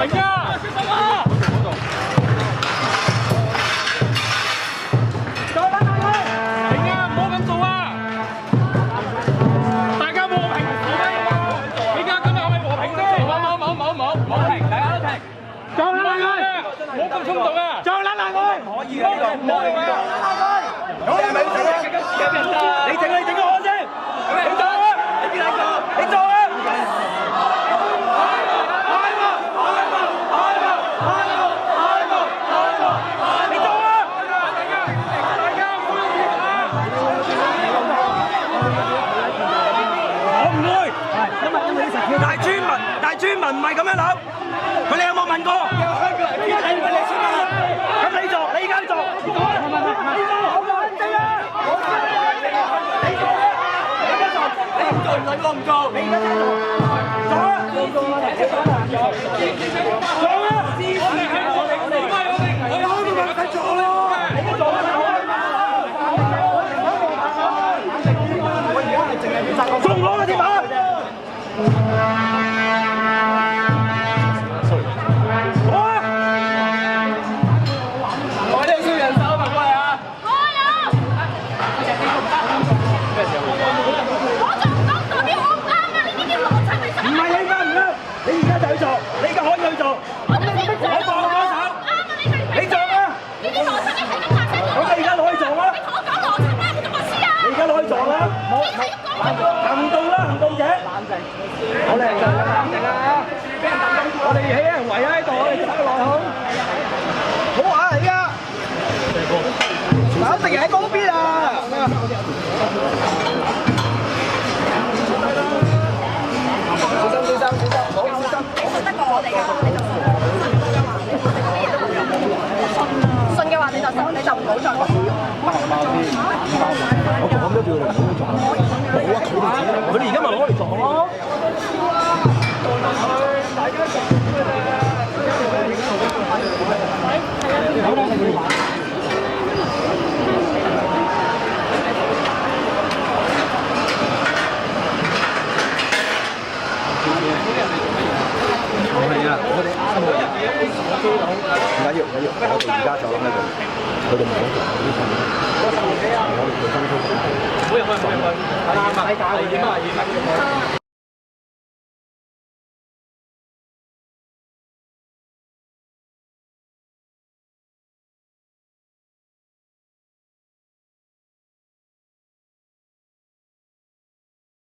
停啊！小心啊！再揾下佢！停啊！唔好咁做啊！大家和平示威啊！依家今日係咪和平先？冇停，大家都停。再揾下佢！唔好咁衝動啊！再揾下佢！可以啊，唔好用啊！我哋咪整啊！你整個我先！你做啊！你邊兩個？你做啊！ 但係村民唔係咁樣諗，佢哋有冇問過？咁你做，你而家做，你做，好唔好？正啊！你做啊！你唔做唔準，我唔做。你而家做，做啊！做啊！我開個問題做咯。你做啊！我而家係淨係仲攞個電話。 行動啦，行動者！我哋冷靜啊！俾人等緊，我哋起人圍喺度，我哋走落去。好玩啊！而家，嗱，敵人喺嗰邊啊！小心，唔好小心。得過我哋㗎，信嘅話你就唔好再講。我講咗叫你唔好做。 冇啊！佢哋而家咪攞嚟撞咯。係啊！我哋啱好唔緊要，我哋而家就喺度，佢哋冇做呢啲嘢。我哋做分區。 好入去，係點啊？